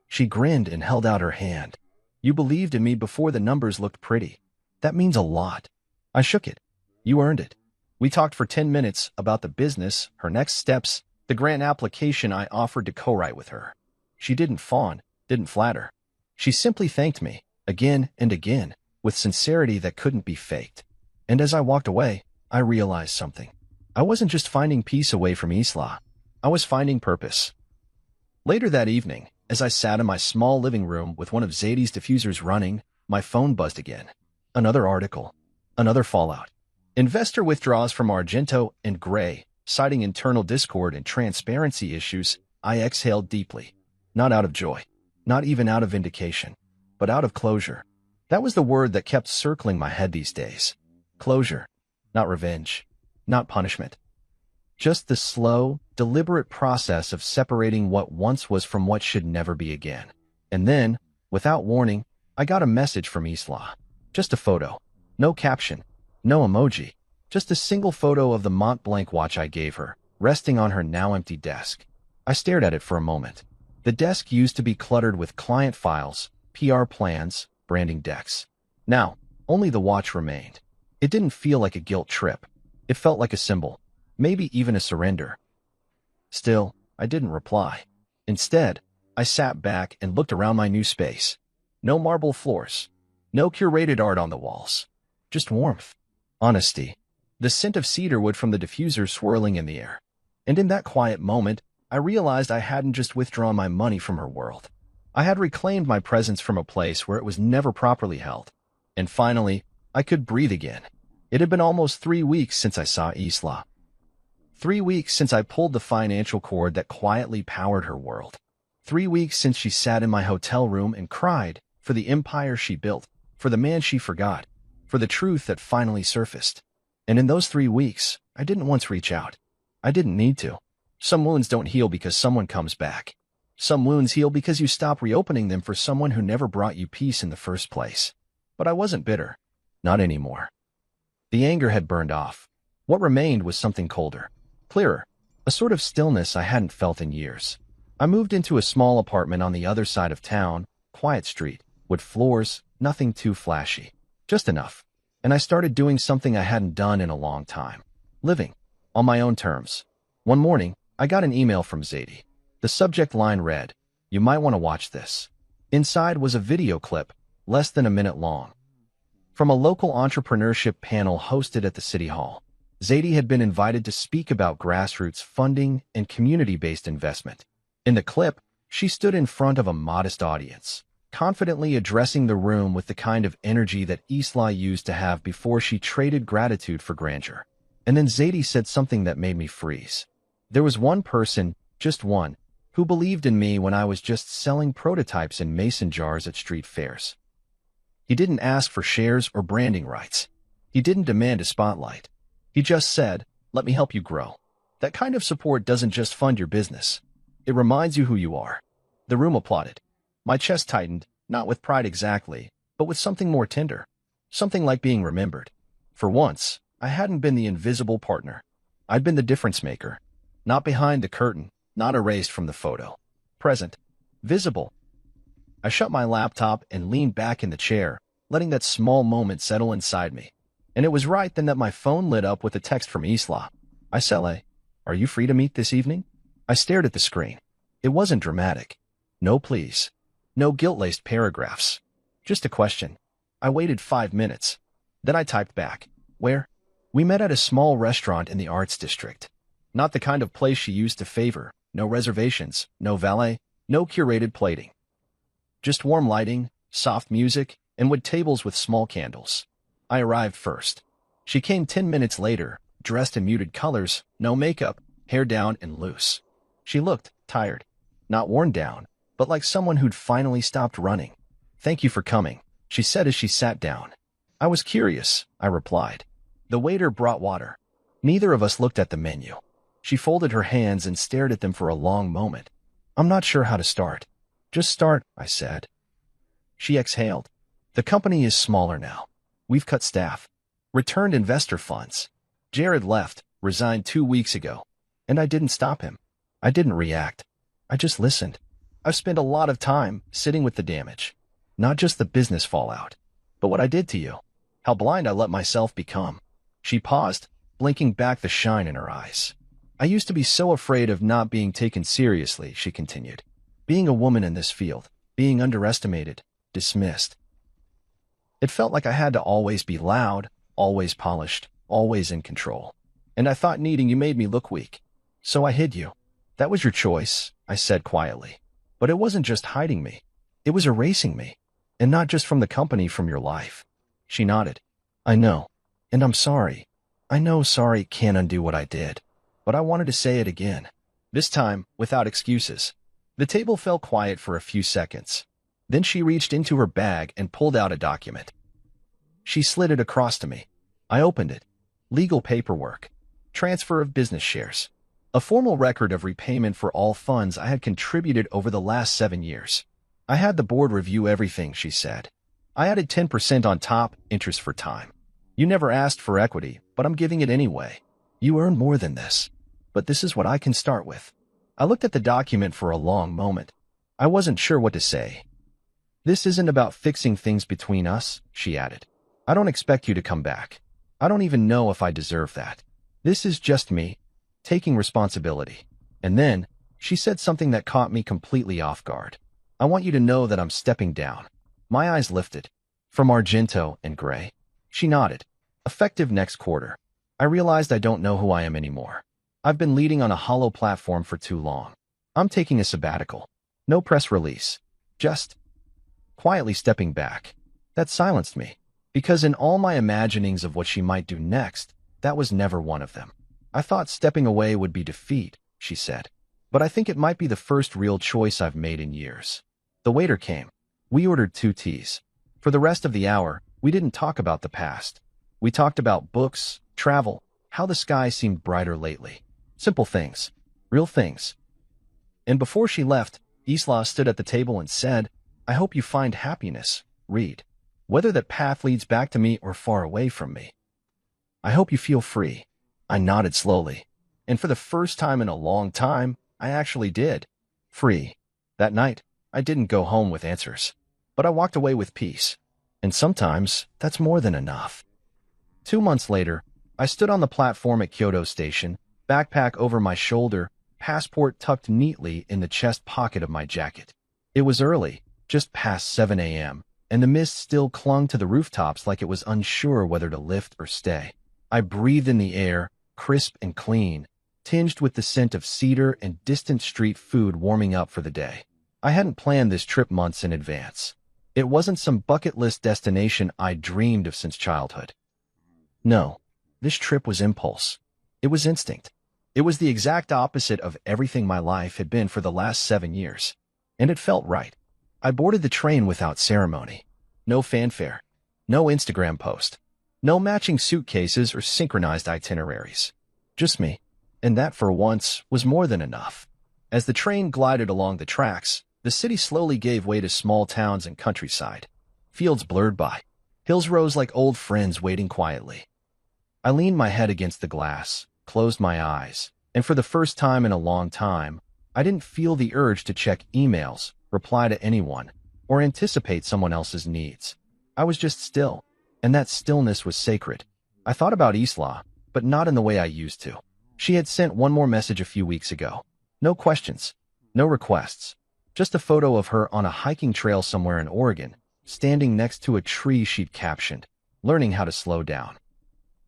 Speaker 1: She grinned and held out her hand. "You believed in me before the numbers looked pretty. That means a lot." I shook it. "You earned it." We talked for 10 minutes about the business, her next steps, the grant application I offered to co-write with her. She didn't fawn, didn't flatter. She simply thanked me, again and again, with sincerity that couldn't be faked. And as I walked away, I realized something. I wasn't just finding peace away from Isla. I was finding purpose. Later that evening, as I sat in my small living room with one of Zadie's diffusers running, my phone buzzed again. Another article. Another fallout. Investor withdraws from Argento and Gray, citing internal discord and transparency issues. I exhaled deeply. Not out of joy. Not even out of vindication. But out of closure. That was the word that kept circling my head these days. Closure. Not revenge. Not punishment. Just the slow, deliberate process of separating what once was from what should never be again. And then, Without warning, I got a message from Isla. Just a photo. No caption. No emoji. Just a single photo of the Mont Blanc watch I gave her, resting on her now empty desk. I stared at it for a moment. The desk used to be cluttered with client files, PR plans, branding decks. Now, only the watch remained. It didn't feel like a guilt trip. It felt like a symbol, maybe even a surrender. Still, I didn't reply. Instead, I sat back and looked around my new space. No marble floors. No curated art on the walls. Just warmth. Honesty. The scent of cedarwood from the diffuser swirling in the air. And in that quiet moment, I realized I hadn't just withdrawn my money from her world. I had reclaimed my presence from a place where it was never properly held. And finally, I could breathe again. It had been almost 3 weeks since I saw Isla. 3 weeks since I pulled the financial cord that quietly powered her world. 3 weeks since she sat in my hotel room and cried for the empire she built, for the man she forgot, for the truth that finally surfaced. And in those 3 weeks, I didn't once reach out. I didn't need to. Some wounds don't heal because someone comes back. Some wounds heal because you stop reopening them for someone who never brought you peace in the first place. But I wasn't bitter. Not anymore. The anger had burned off. What remained was something colder, clearer, a sort of stillness I hadn't felt in years. I moved into a small apartment on the other side of town, quiet street, wood floors, nothing too flashy, just enough. And I started doing something I hadn't done in a long time. Living. On my own terms. One morning, I got an email from Zadie. The subject line read, "You might want to watch this." Inside was a video clip, less than a minute long. From a local entrepreneurship panel hosted at the City Hall. Zadie had been invited to speak about grassroots funding and community-based investment. In the clip, she stood in front of a modest audience, confidently addressing the room with the kind of energy that Isla used to have before she traded gratitude for grandeur. And then Zadie said something that made me freeze. There was one person, just one, who believed in me when I was just selling prototypes in mason jars at street fairs. He didn't ask for shares or branding rights. He didn't demand a spotlight. He just said, "Let me help you grow." That kind of support doesn't just fund your business. It reminds you who you are. The room applauded. My chest tightened, not with pride exactly, but with something more tender. Something like being remembered. For once, I hadn't been the invisible partner. I'd been the difference maker. Not behind the curtain, not erased from the photo. Present. Visible. I shut my laptop and leaned back in the chair, letting that small moment settle inside me. And it was right then that my phone lit up with a text from Isla. "Isele, are you free to meet this evening?" I stared at the screen. It wasn't dramatic. No please. No guilt-laced paragraphs. Just a question. I waited 5 minutes. Then I typed back. "Where?" We met at a small restaurant in the Arts District. Not the kind of place she used to favor. No reservations, no valet, no curated plating. Just warm lighting, soft music, and wood tables with small candles. I arrived first. She came 10 minutes later, dressed in muted colors, no makeup, hair down and loose. She looked tired. Not worn down, but like someone who'd finally stopped running. "Thank you for coming," she said as she sat down. "I was curious," I replied. The waiter brought water. Neither of us looked at the menu. She folded her hands and stared at them for a long moment. "I'm not sure how to start." "Just start," I said. She exhaled. "The company is smaller now. We've cut staff. Returned investor funds. Jared left, resigned 2 weeks ago. And I didn't stop him. I didn't react. I just listened. I've spent a lot of time sitting with the damage. Not just the business fallout, but what I did to you. How blind I let myself become." She paused, blinking back the shine in her eyes. "I used to be so afraid of not being taken seriously," she continued. "Being a woman in this field, being underestimated, dismissed. It felt like I had to always be loud, always polished, always in control. And I thought needing you made me look weak. So I hid you. That was your choice," I said quietly. "But it wasn't just hiding me. It was erasing me. And not just from the company, from your life." She nodded. "I know. And I'm sorry. I know sorry can't undo what I did. But I wanted to say it again. This time, without excuses." The table fell quiet for a few seconds. Then she reached into her bag and pulled out a document. She slid it across to me. I opened it. Legal paperwork. Transfer of business shares. A formal record of repayment for all funds I had contributed over the last 7 years. I had the board review everything, she said. I added 10% on top, interest for time. You never asked for equity, but I'm giving it anyway. You earn more than this. But this is what I can start with. I looked at the document for a long moment. I wasn't sure what to say. This isn't about fixing things between us, she added. I don't expect you to come back. I don't even know if I deserve that. This is just me, taking responsibility. And then, she said something that caught me completely off guard. I want you to know that I'm stepping down. My eyes lifted. From Argento and Gray. She nodded. Effective next quarter. I realized I don't know who I am anymore. I've been leading on a hollow platform for too long. I'm taking a sabbatical. No press release. Just quietly stepping back. That silenced me. Because in all my imaginings of what she might do next, that was never one of them. I thought stepping away would be defeat, she said. But I think it might be the first real choice I've made in years. The waiter came. We ordered 2 teas. For the rest of the hour, we didn't talk about the past. We talked about books, travel, how the sky seemed brighter lately. Simple things. Real things. And before she left, Isla stood at the table and said, I hope you find happiness, Reed. Whether that path leads back to me or far away from me. I hope you feel free. I nodded slowly. And for the first time in a long time, I actually did. Free. That night, I didn't go home with answers. But I walked away with peace. And sometimes, that's more than enough. 2 months later, I stood on the platform at Kyoto Station, backpack over my shoulder, passport tucked neatly in the chest pocket of my jacket. It was early, just past 7 a.m., and the mist still clung to the rooftops like it was unsure whether to lift or stay. I breathed in the air, crisp and clean, tinged with the scent of cedar and distant street food warming up for the day. I hadn't planned this trip months in advance. It wasn't some bucket list destination I'd dreamed of since childhood. No, this trip was impulse. It was instinct. It was the exact opposite of everything my life had been for the last 7 years. And it felt right. I boarded the train without ceremony. No fanfare. No Instagram post. No matching suitcases or synchronized itineraries. Just me. And that, for once, was more than enough. As the train glided along the tracks, the city slowly gave way to small towns and countryside. Fields blurred by. Hills rose like old friends waiting quietly. I leaned my head against the glass, closed my eyes, and for the first time in a long time, I didn't feel the urge to check emails, reply to anyone, or anticipate someone else's needs. I was just still, and that stillness was sacred. I thought about Isla, but not in the way I used to. She had sent one more message a few weeks ago. No questions, no requests, just a photo of her on a hiking trail somewhere in Oregon, standing next to a tree she'd captioned, learning how to slow down.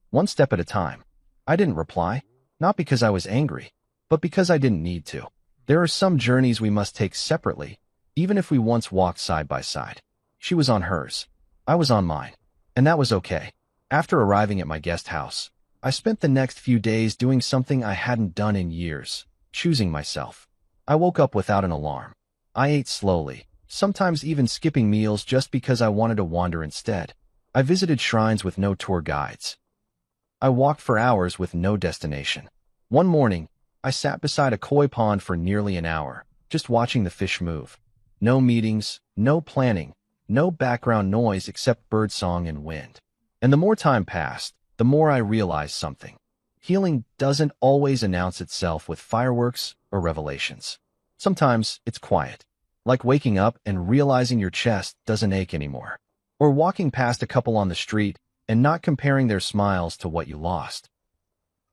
Speaker 1: One step at a time. I didn't reply, not because I was angry, but because I didn't need to. There are some journeys we must take separately, even if we once walked side by side. She was on hers. I was on mine. And that was okay. After arriving at my guest house, I spent the next few days doing something I hadn't done in years, choosing myself. I woke up without an alarm. I ate slowly, sometimes even skipping meals just because I wanted to wander instead. I visited shrines with no tour guides. I walked for hours with no destination. One morning, I sat beside a koi pond for nearly an hour, just watching the fish move. No meetings, no planning, no background noise except birdsong and wind. And the more time passed, the more I realized something. Healing doesn't always announce itself with fireworks or revelations. Sometimes it's quiet, like waking up and realizing your chest doesn't ache anymore, or walking past a couple on the street and not comparing their smiles to what you lost.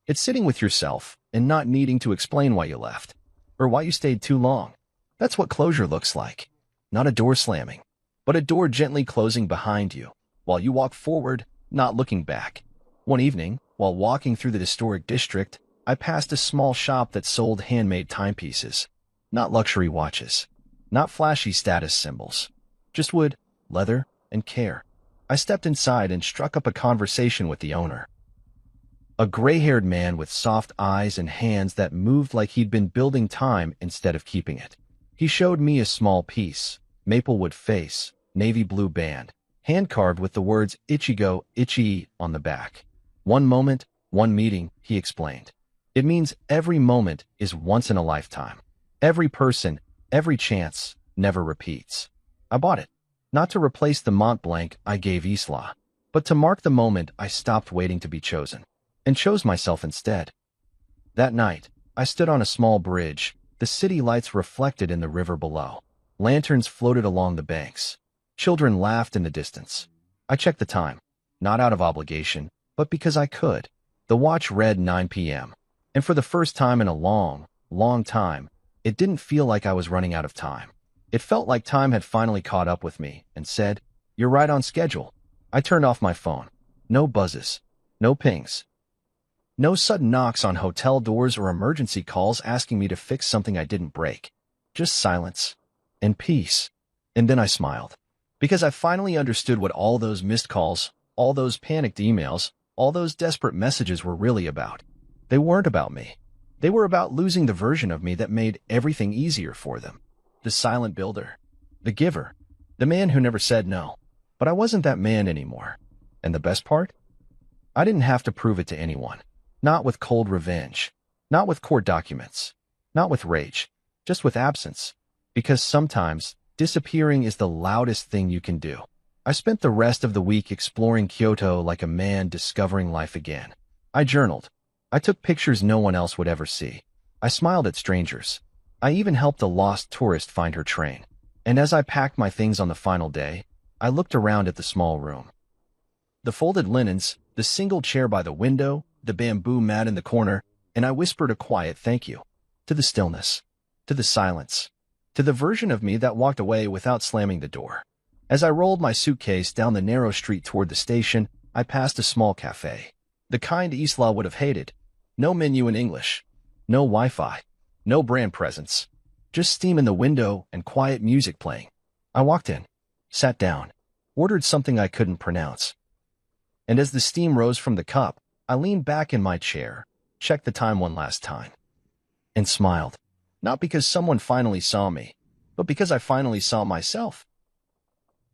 Speaker 1: It's sitting with yourself and not needing to explain why you left, or why you stayed too long. That's what closure looks like. Not a door slamming, but a door gently closing behind you, while you walk forward, not looking back. One evening, while walking through the historic district, I passed a small shop that sold handmade timepieces. Not luxury watches, not flashy status symbols, just wood, leather, and care. I stepped inside and struck up a conversation with the owner. A gray-haired man with soft eyes and hands that moved like he'd been building time instead of keeping it. He showed me a small piece, maplewood face, navy blue band, hand-carved with the words Ichigo, Ichi on the back. One moment, one meeting, he explained. It means every moment is once in a lifetime. Every person, every chance, never repeats. I bought it. Not to replace the Mont Blanc I gave Isla, but to mark the moment I stopped waiting to be chosen, and chose myself instead. That night, I stood on a small bridge, the city lights reflected in the river below. Lanterns floated along the banks. Children laughed in the distance. I checked the time, not out of obligation, but because I could. The watch read 9 p.m., and for the first time in a long, long time, it didn't feel like I was running out of time. It felt like time had finally caught up with me and said, "You're right on schedule." I turned off my phone. No buzzes. No pings. No sudden knocks on hotel doors or emergency calls asking me to fix something I didn't break. Just silence. And peace. And then I smiled. Because I finally understood what all those missed calls, all those panicked emails, all those desperate messages were really about. They weren't about me. They were about losing the version of me that made everything easier for them. The silent builder. The giver. The man who never said no. But I wasn't that man anymore. And the best part? I didn't have to prove it to anyone. Not with cold revenge. Not with court documents. Not with rage. Just with absence. Because sometimes, disappearing is the loudest thing you can do. I spent the rest of the week exploring Kyoto like a man discovering life again. I journaled. I took pictures no one else would ever see. I smiled at strangers. I even helped a lost tourist find her train. And as I packed my things on the final day, I looked around at the small room. The folded linens, the single chair by the window, the bamboo mat in the corner, and I whispered a quiet thank you. To the stillness. To the silence. To the version of me that walked away without slamming the door. As I rolled my suitcase down the narrow street toward the station, I passed a small cafe. The kind Isla would have hated. No menu in English. No Wi-Fi. No brand presence. Just steam in the window and quiet music playing. I walked in, sat down, ordered something I couldn't pronounce. And as the steam rose from the cup, I leaned back in my chair, checked the time one last time, and smiled. Not because someone finally saw me, but because I finally saw myself.